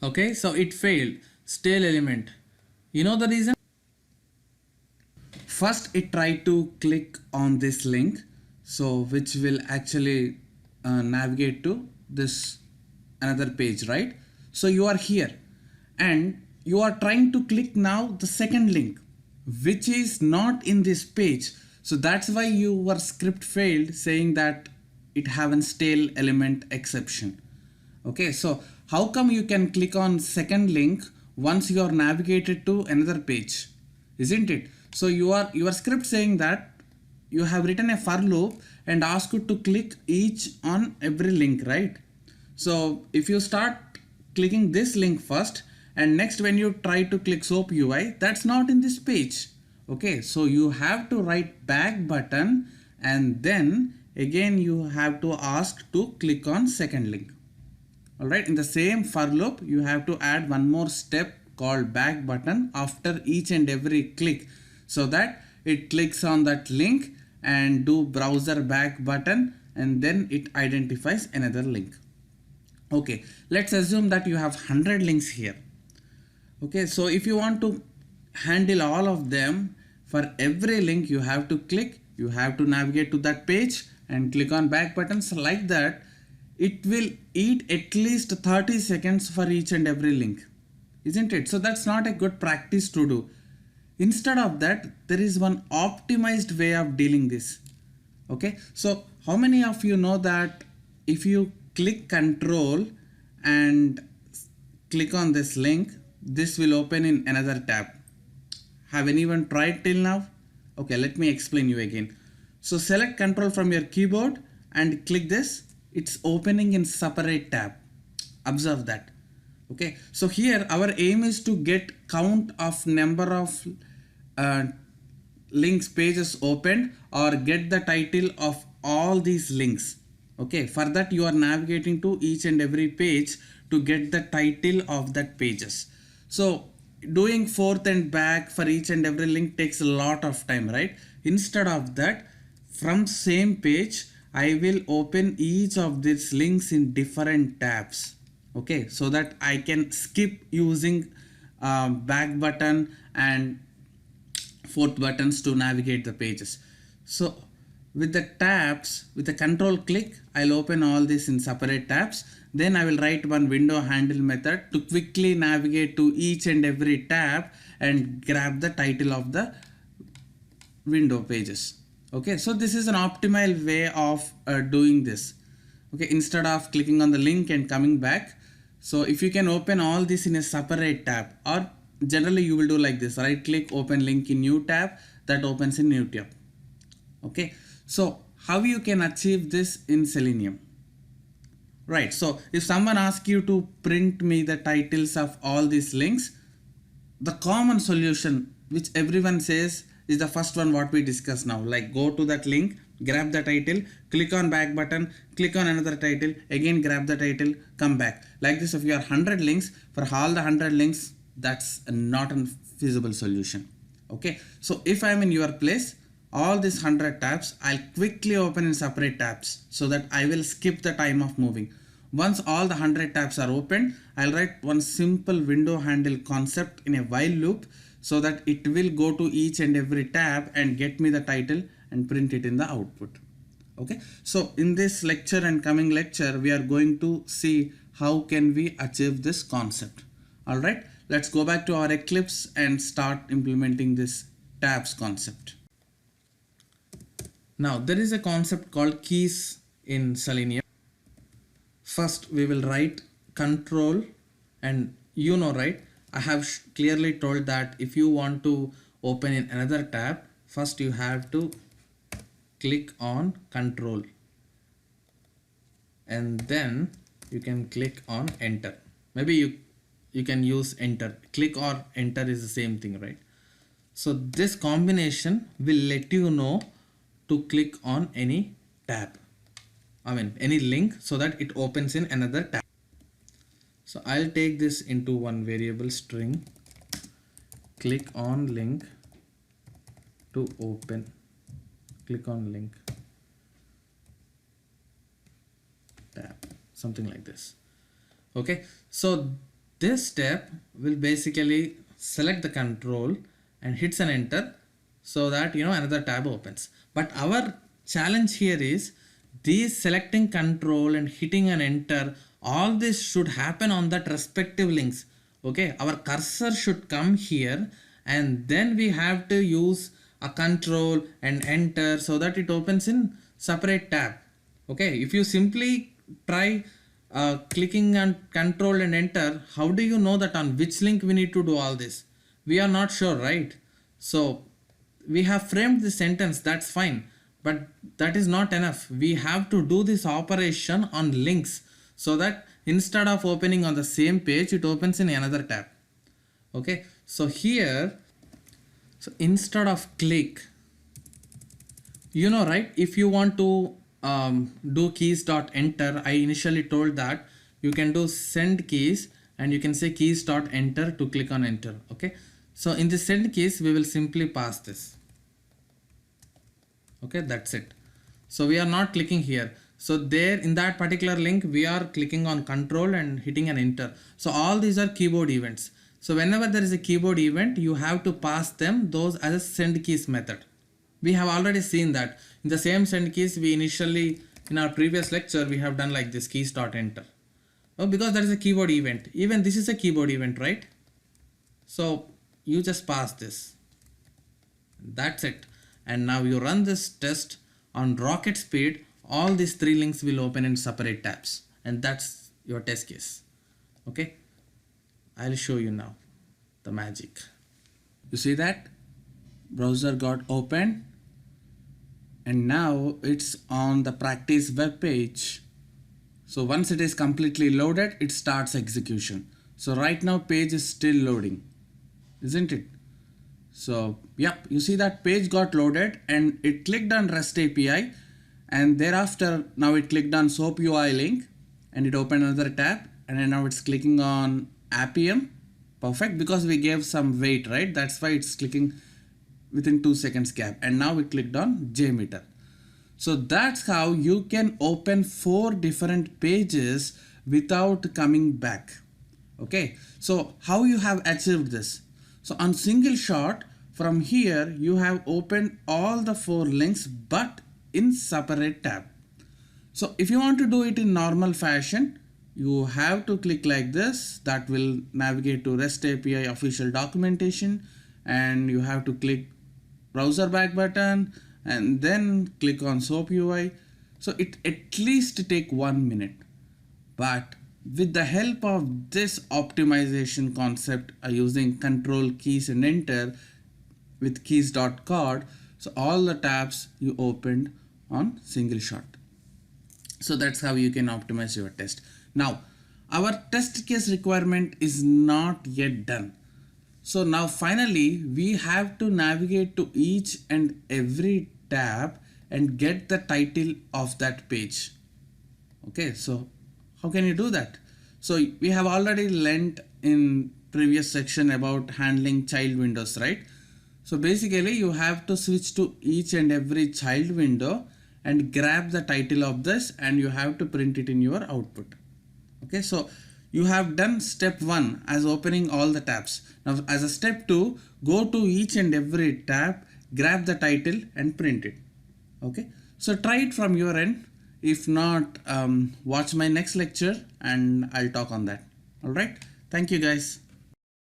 Okay, so it failed. Stale element. You know the reason? First, it tried to click on this link, so which will actually navigate to this another page, right? So you are here and you are trying to click now the second link, which is not in this page. So that's why your script failed, saying that it have a stale element exception. Okay, so how come you can click on second link once you are navigated to another page, isn't it? So your script saying that you have written a for loop and ask you to click each on every link, right? So if you start clicking this link first and next when you try to click soap UI, that's not in this page. Okay, so you have to write back button and then again you have to ask to click on second link. Alright, in the same for loop, you have to add one more step called back button after each and every click, so that it clicks on that link and do browser back button and then it identifies another link. Okay, let's assume that you have 100 links here. Okay, so if you want to handle all of them, for every link you have to click, you have to navigate to that page and click on back buttons. Like that, it will eat at least 30 seconds for each and every link, isn't it? So that's not a good practice to do. Instead of that, there is one optimized way of dealing this. Okay, so how many of you know that if you click control and click on this link, this will open in another tab? Have anyone tried till now? Okay, let me explain you again. So select control from your keyboard and click this. It's opening in separate tab. Observe that. Okay, so here our aim is to get count of number of uh, links pages opened or get the title of all these links. Okay, for that you are navigating to each and every page to get the title of that pages. So doing forth and back for each and every link takes a lot of time, right? Instead of that, from same page I will open each of these links in different tabs. Okay, so that I can skip using back button and forth buttons to navigate the pages. So with the tabs, with the control click, I'll open all this in separate tabs. Then I will write one window handle method to quickly navigate to each and every tab and grab the title of the window pages. Okay, so this is an optimal way of doing this. Okay, instead of clicking on the link and coming back. So if you can open all this in a separate tab, or generally you will do like this: right click, open link in new tab, that opens in new tab. Okay, so how you can achieve this in Selenium? Right, so if someone asks you to print me the titles of all these links, the common solution which everyone says is the first one what we discuss now. Like, go to that link, grab the title, click on back button, click on another title, again grab the title, come back. Like this, if you are 100 links, for all the 100 links, that's not a feasible solution. Okay, so if I'm in your place, all these 100 tabs I'll quickly open in separate tabs so that I will skip the time of moving. Once all the 100 tabs are opened, I'll write one simple window handle concept in a while loop so that it will go to each and every tab and get me the title and print it in the output. Okay, so in this lecture and coming lecture, we are going to see how can we achieve this concept. All right, let's go back to our Eclipse and start implementing this tabs concept. Now there is a concept called keys in Selenium. First we will write control, and you know, right, I have clearly told that if you want to open in another tab, first you have to click on control and then you can click on enter. Maybe you can use enter. Click or enter is the same thing, right? So this combination will let you know to click on any tab, I mean any link, so that it opens in another tab. So I'll take this into one variable string, click on link to open, click on link tab, something like this. Okay, so this step will basically select the control and hits an enter, so that another tab opens. But our challenge here is these selecting control and hitting an enter, all this should happen on that respective links. Okay, our cursor should come here and then we have to use a control and enter so that it opens in separate tab. Okay, if you simply try clicking on control and enter, how do you know that on which link we need to do all this? We are not sure, right? So we have framed the sentence, that's fine, but that is not enough. We have to do this operation on links so that instead of opening on the same page, it opens in another tab. Okay, so here, so instead of click, right, if you want to do keys dot enter, I initially told that you can do send keys and you can say keys dot enter to click on enter. Okay, so in the send keys we will simply pass this. Okay, that's it. So we are not clicking here. So there in that particular link we are clicking on control and hitting an enter. So all these are keyboard events. So whenever there is a keyboard event, you have to pass them those as a send keys method. We have already seen that in the same send keys we initially in our previous lecture we have done like this keys dot enter. Oh, because that is a keyboard event. Even this is a keyboard event, right? So you just pass this. That's it. And now you run this test on rocket speed. All these three links will open in separate tabs, and that's your test case. Okay, I'll show you now the magic. You see that browser got open and now it's on the practice web page. So once it is completely loaded, it starts execution. So right now page is still loading, isn't it? So yep, you see that page got loaded and it clicked on REST API, and thereafter now it clicked on SOAP UI link and it opened another tab, and then now it's clicking on Appium. Perfect, because we gave some wait, right? That's why it's clicking within 2 seconds gap, and now we clicked on JMeter. So that's how you can open 4 different pages without coming back. Okay, so how you have achieved this? So on single shot, from here you have opened all the 4 links but in separate tab. So if you want to do it in normal fashion, you have to click like this. That will navigate to REST API official documentation, and you have to click browser back button and then click on SOAP UI. So it at least take 1 minute, but with the help of this optimization concept using control keys and enter with keys.card, so all the tabs you opened on single shot. So that's how you can optimize your test. Now our test case requirement is not yet done. So now finally we have to navigate to each and every tab and get the title of that page. Okay, so how can you do that? So we have already learnt in previous section about handling child windows, right? So basically you have to switch to each and every child window and grab the title of this, and you have to print it in your output. Okay, so you have done step 1 as opening all the tabs. Now as a step 2, go to each and every tab, grab the title and print it. Okay, so try it from your end. If not, watch my next lecture and I'll talk on that. All right, thank you guys.